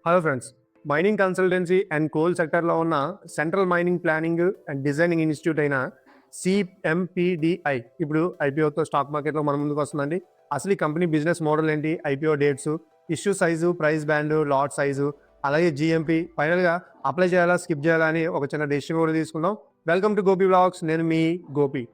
Hello friends. Mining consultancy and coal సెక్టర్‌లో ఉన్న central mining planning and designing institute అయిన సీఎంపీడీఐ ఇప్పుడు ఐపీఓతో స్టాక్ మార్కెట్‌లో మన ముందుకు వస్తుందండి. అసలు ఈ కంపెనీ బిజినెస్ మోడల్ ఏంటి? IPO dates, issue size, price band, lot size, అలాగే జీఎంపీ ఫైనల్‌గా అప్లై చేయాలా? స్కిప్ చేయాలా? అని ఒక చిన్న డెసిషన్ కూడా తీసుకుందాం. Welcome to Gopi vlogs. నేను మీ గోపి.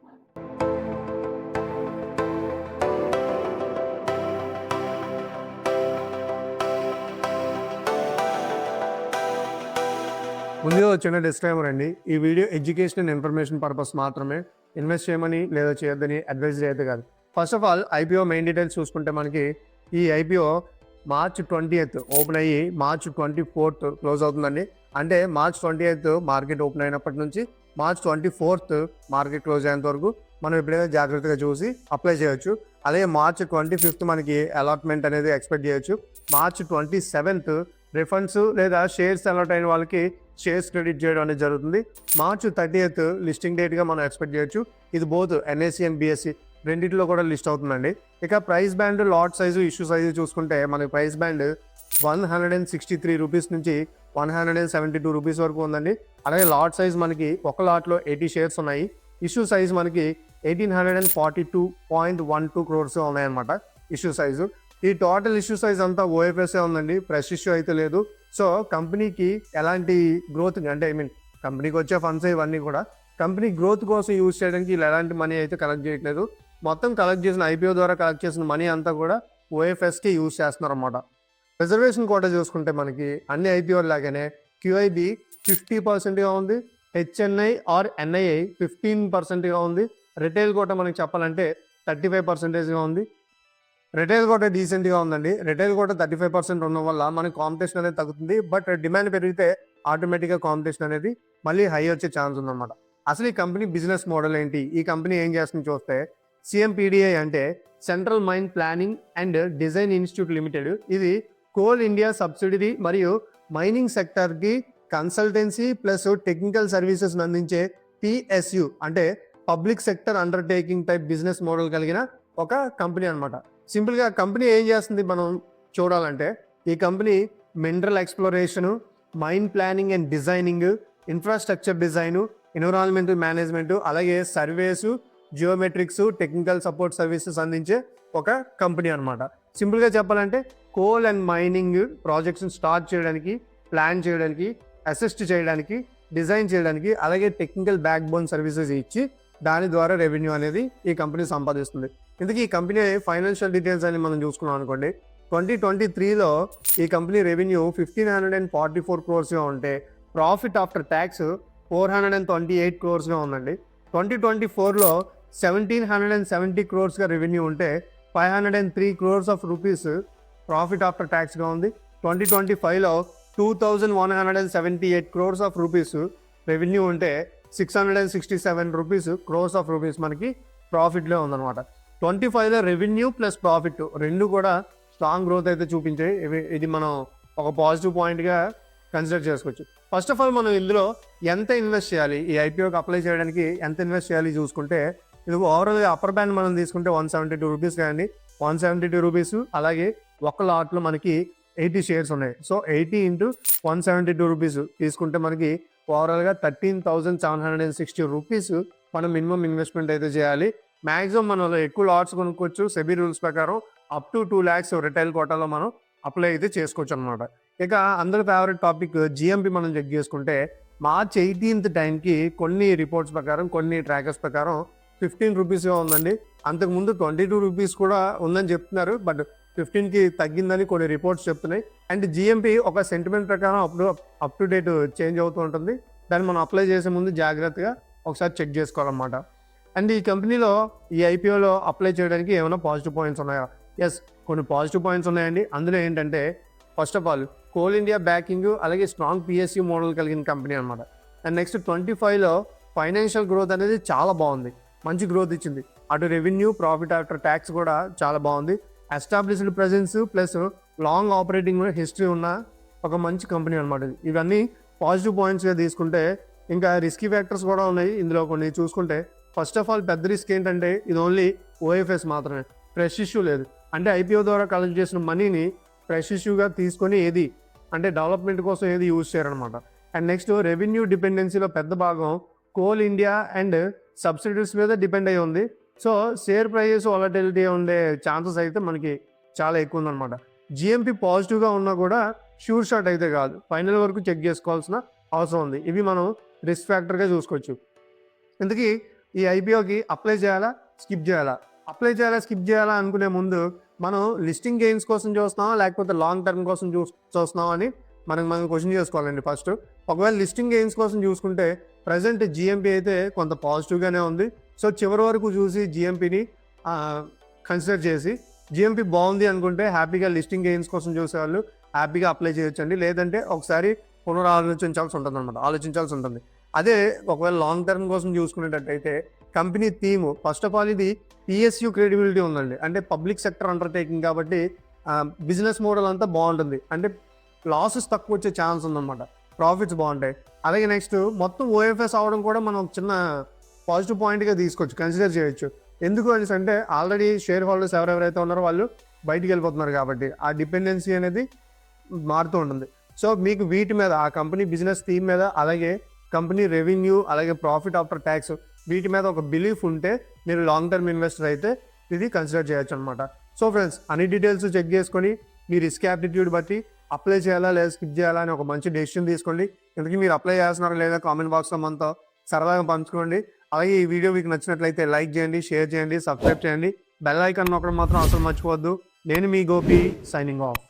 ముందుగా చిన్న డిస్క్లైమర్ అండి. ఈ video education and information purpose మాత్రమే. ఇన్వెస్ట్ చేయమని లేదా చేయొద్దని అడ్వైజరీ అయితే కాదు. First of all IPO main details చూసుకుంటే మనకి ఈ ఐపీఓ మార్చ్ 20th ఓపెన్ అయ్యి మార్చ్ 24th క్లోజ్ అవుతుందండి. అంటే మార్చ్ 28th మార్కెట్ ఓపెన్ అయినప్పటి నుంచి మార్చ్ 24th మార్కెట్ క్లోజ్ అయ్యేంత వరకు మనం ఎప్పుడైనా జాగ్రత్తగా చూసి అప్లై చేయొచ్చు. అలాగే మార్చ్ 25th మనకి అలాట్మెంట్ అనేది ఎక్స్పెక్ట్ చేయొచ్చు. మార్చ్ 27th రిఫండ్స్ లేదా షేర్స్ అలాట్ అయిన వాళ్ళకి షేర్స్ క్రెడిట్ చేయడం అనేది జరుగుతుంది. మార్చ్ 30th లిస్టింగ్ డేట్గా మనం ఎక్స్పెక్ట్ చేయొచ్చు. ఇది బోత్ ఎన్ఎస్సి అండ్ బిఎస్సి రెండింటిలో కూడా లిస్ట్ అవుతుందండి. ఇక price band, lot size, issue size చూసుకుంటే మనకి ప్రైస్ బ్యాండ్ 163 రూపీస్ నుంచి 172 రూపీస్ వరకు ఉందండి. అలాగే లాట్ సైజ్ మనకి ఒక లాట్లో 80 షేర్స్ ఉన్నాయి. ఇష్యూ సైజ్ మనకి 1842.12 crores ఉన్నాయన్నమాట ఇష్యూ సైజు. ఈ టోటల్ ఇష్యూ సైజ్ అంతా ఓఎఫ్ఎస్ఏ ఉందండి, ఫ్రెష్ ఇష్యూ అయితే లేదు. సో కంపెనీకి ఎలాంటి గ్రోత్ అంటే కంపెనీకి వచ్చే ఫండ్స్ ఇవన్నీ కూడా కంపెనీ గ్రోత్ కోసం యూజ్ చేయడానికి వీళ్ళు ఎలాంటి మనీ అయితే కలెక్ట్ చేయట్లేదు. మొత్తం కలెక్ట్ చేసిన ఐపీఓ ద్వారా కలెక్ట్ చేసిన మనీ అంతా కూడా ఓఎఫ్ఎస్కి యూజ్ చేస్తున్నారు అన్నమాట. రిజర్వేషన్ కోటా చూసుకుంటే మనకి అన్ని ఐపీఓ లాగానే క్యూఐబి 50%గా ఉంది, హెచ్ఎన్ఐ ఆర్ ఎన్ఐఐ 15%గా ఉంది. రిటైల్ కోటా మనకి చెప్పాలంటే 35%గా ఉంది. రిటైల్ కోట డీసెంట్గా ఉందండి. రిటైల్ కోట 35% ఉండడం వల్ల మనకి కాంపిటీషన్ అనేది తగ్గుతుంది. బట్ డిమాండ్ పెరిగితే ఆటోమేటిక్గా కాంపిటీషన్ అనేది మళ్ళీ హై వచ్చే ఛాన్స్ ఉందన్నమాట. అసలు ఈ కంపెనీ బిజినెస్ మోడల్ ఏంటి? ఈ కంపెనీ ఏం చేస్తుంది చూస్తే సిఎంపీడీఐ అంటే central mine planning and design institute limited. ఇది కోల్ ఇండియా సబ్సిడరీ మరియు మైనింగ్ సెక్టర్కి కన్సల్టెన్సీ ప్లస్ టెక్నికల్ సర్వీసెస్ అందించే పిఎస్యు అంటే public sector undertaking type business model కలిగిన ఒక కంపెనీ అనమాట. సింపుల్గా కంపెనీ ఏం చేస్తుంది మనం చూడాలంటే ఈ company mineral exploration, mine planning and designing, infrastructure design, environmental management, అలాగే surveys, geometrics, technical support services అందించే ఒక కంపెనీ అనమాట. సింపుల్గా చెప్పాలంటే కోల్ అండ్ మైనింగ్ ప్రాజెక్ట్స్ని స్టార్ట్ చేయడానికి, ప్లాన్ చేయడానికి, అసిస్ట్ చేయడానికి, డిజైన్ చేయడానికి, అలాగే టెక్నికల్ బ్యాక్ బోన్ సర్వీసెస్ ఇచ్చి దాని ద్వారా రెవెన్యూ అనేది ఈ కంపెనీ సంపాదిస్తుంది. ఇందుకు ఈ కంపెనీ ఫైనాన్షియల్ డీటెయిల్స్ అని మనం చూసుకున్నాం అనుకోండి, 2023లో ఈ కంపెనీ రెవెన్యూ 1544 crores ఉంటే ప్రాఫిట్ ఆఫ్టర్ ట్యాక్స్ 428 crores ఉందండి. 2024లో 1770 crores రెవెన్యూ ఉంటే 503 crores of rupees profit after ట్యాక్స్గా ఉంది. 2025లో 2178 crores of rupees రెవెన్యూ ఉంటే 667 crores of rupees మనకి ప్రాఫిట్లో ఉందన్నమాట. 25లో రెవెన్యూ ప్లస్ ప్రాఫిట్ రెండు కూడా స్ట్రాంగ్ గ్రోత్ అయితే చూపించాయి. ఇది మనం ఒక పాజిటివ్ పాయింట్గా కన్సిడర్ చేసుకోవచ్చు. ఫస్ట్ ఆఫ్ ఆల్ మనం ఇందులో ఎంత ఇన్వెస్ట్ చేయాలి, ఈ ఐపీఓకి అప్లై చేయడానికి ఎంత ఇన్వెస్ట్ చేయాలి చూసుకుంటే ఇది ఓవరాల్గా అప్పర్ బ్యాండ్ మనం తీసుకుంటే 172 రూపీస్ కానీ 172 రూపీస్. అలాగే ఒక లాట్లో మనకి 80 షేర్స్ ఉన్నాయి. సో 80 into 172 రూపీస్ తీసుకుంటే మనకి ఓవరాల్గా 13,760 రూపీస్ మనం మినిమం ఇన్వెస్ట్మెంట్ అయితే చేయాలి. మ్యాక్సిమం మనం ఎక్కువ లాట్స్ కొనుక్కోవచ్చు. సెబీ రూల్స్ ప్రకారం అప్ టు 2 lakhs రిటైల్ కోటాలో మనం అప్లై అయితే చేసుకోవచ్చు అనమాట. ఇక అందరి ఫేవరెట్ టాపిక్ జిఎంపి మనం చెక్ చేసుకుంటే మార్చ్ 18th టైంకి కొన్ని రిపోర్ట్స్ ప్రకారం, కొన్ని ట్రాకర్స్ ప్రకారం 15 రూపీస్గా ఉందండి. అంతకుముందు 22 రూపీస్ కూడా ఉందని చెప్తున్నారు. బట్ 15కి తగ్గిందని కొన్ని రిపోర్ట్స్ చెప్తున్నాయి. అండ్ జిఎంపి ఒక సెంటిమెంట్ ప్రకారం అప్ టు డేట్ చేంజ్ అవుతూ ఉంటుంది. దాన్ని మనం అప్లై చేసే ముందు జాగ్రత్తగా ఒకసారి చెక్ చేసుకోవాలన్నమాట. అండ్ ఈ కంపెనీలో ఈ ఐపీఓలో అప్లై చేయడానికి ఏమైనా పాజిటివ్ పాయింట్స్ ఉన్నాయా? ఎస్, కొన్ని పాజిటివ్ పాయింట్స్ ఉన్నాయండి. అందులో ఏంటంటే first of all coal India backing, అలాగే స్ట్రాంగ్ పిఎస్యూ మోడల్ కలిగిన కంపెనీ అనమాట. అండ్ నెక్స్ట్ 25లో ఫైనాన్షియల్ గ్రోత్ అనేది చాలా బాగుంది, మంచి గ్రోత్ ఇచ్చింది. అటు రెవెన్యూ, ప్రాఫిట్ ఆఫ్టర్ ట్యాక్స్ కూడా చాలా బాగుంది. Established presence plus long operating history ఉన్న ఒక మంచి కంపెనీ అనమాట. ఇవన్నీ పాజిటివ్ పాయింట్స్గా తీసుకుంటే ఇంకా రిస్కీ ఫ్యాక్టర్స్ కూడా ఉన్నాయి ఇందులో కొన్ని చూసుకుంటే. ఫస్ట్ ఆఫ్ ఆల్ పెద్ద రిస్క్ ఏంటంటే ఇది ఓన్లీ ఓఎఫ్ఎస్ మాత్రమే, ఫ్రెష్ ఇష్యూ లేదు. అంటే ఐపీఓ ద్వారా కలెక్ట్ చేసిన మనీని ఫ్రెష్ ఇష్యూగా తీసుకొని ఏది అంటే డెవలప్మెంట్ కోసం ఏది యూజ్ చేయరనమాట. అండ్ నెక్స్ట్ రెవెన్యూ డిపెండెన్సీలో పెద్ద భాగం కోల్ ఇండియా అండ్ సబ్సిడీస్ మీద డిపెండ్ అయి ఉంది. సో షేర్ ప్రైజెస్ వాలటిలిటీ ఉండే ఛాన్సెస్ అయితే మనకి చాలా ఎక్కువ ఉందన్నమాట. జిఎంపి పాజిటివ్గా ఉన్నా కూడా షూర్ షాట్ అయితే కాదు, ఫైనల్ వరకు చెక్ చేసుకోవాల్సిన అవసరం ఉంది. ఇవి మనం రిస్క్ ఫ్యాక్టర్గా చూసుకోవచ్చు. ఇందుకీ ఈ ఐపీఓకి అప్లై చేయాలా స్కిప్ చేయాలా, స్కిప్ చేయాలా అనుకునే ముందు మనం లిస్టింగ్ గెయిన్స్ కోసం చూస్తున్నామా లేకపోతే లాంగ్ టర్మ్ కోసం చూస్తున్నామా అని మనం క్వశ్చన్ చేసుకోవాలండి ఫస్ట్. ఒకవేళ లిస్టింగ్ గెయిన్స్ కోసం చూసుకుంటే ప్రజెంట్ జిఎంపీ అయితే కొంత పాజిటివ్గానే ఉంది. సో చివరి వరకు చూసి జిఎంపీని కన్సిడర్ చేసి జిఎంపీ బాగుంది అనుకుంటే హ్యాపీగా లిస్టింగ్ గెయిన్స్ కోసం చూసేవాళ్ళు హ్యాపీగా అప్లై చేయొచ్చండి. లేదంటే ఒకసారి ఆలోచించాల్సి ఉంటుంది. అదే ఒకవేళ లాంగ్ టర్మ్ కోసం చూసుకునేటట్టయితే company theme first of all ఇది పిఎస్యు క్రెడిబిలిటీ ఉందండి. అంటే పబ్లిక్ సెక్టర్ అండర్టేకింగ్ కాబట్టి బిజినెస్ మోడల్ అంతా బాగుంటుంది. అంటే లాసెస్ తక్కువ వచ్చే ఛాన్స్ ఉందన్నమాట, ప్రాఫిట్స్ బాగుంటాయి. అలాగే నెక్స్ట్ మొత్తం ఓఎఫ్ఎస్ అవడం కూడా మనం ఒక చిన్న పాజిటివ్ పాయింట్గా తీసుకోవచ్చు, కన్సిడర్ చేయొచ్చు. ఎందుకు అనేసి అంటే ఆల్రెడీ షేర్ హోల్డర్స్ ఎవరెవరైతే ఉన్నారో వాళ్ళు బయటికి వెళ్ళిపోతున్నారు కాబట్టి ఆ డిపెండెన్సీ అనేది మారుతూ ఉంటుంది. సో మీకు వీటి మీద ఆ కంపెనీ బిజినెస్ థీమ్ మీద అలాగే కంపెనీ రెవెన్యూ అలాగే ప్రాఫిట్ ఆఫ్టర్ ట్యాక్స్ వీటి మీద ఒక బిలీఫ్ ఉంటే మీరు లాంగ్ టర్మ్ ఇన్వెస్టర్ అయితే ఇది కన్సిడర్ చేయొచ్చు అనమాట. సో ఫ్రెండ్స్, అన్ని డీటెయిల్స్ చెక్ చేసుకొని మీ రిస్క్ యాప్టిట్యూడ్ బట్టి అప్లై చేయాలా లేదా స్కిప్ చేయాలా అని ఒక మంచి డెసిషన్ తీసుకోండి. ఎందుకంటే మీరు అప్లై చేస్తున్నారా లేదా కామెంట్ బాక్స్లో మనతో సరదాగా పంచుకోండి. అలాగే ఈ వీడియో మీకు నచ్చినట్లయితే లైక్ చేయండి, షేర్ చేయండి, సబ్స్క్రైబ్ చేయండి, బెల్ ఐకాన్ నొక్కడం మాత్రం అసలు మర్చిపోవద్దు. నేను మీ గోపి, సైనింగ్ ఆఫ్.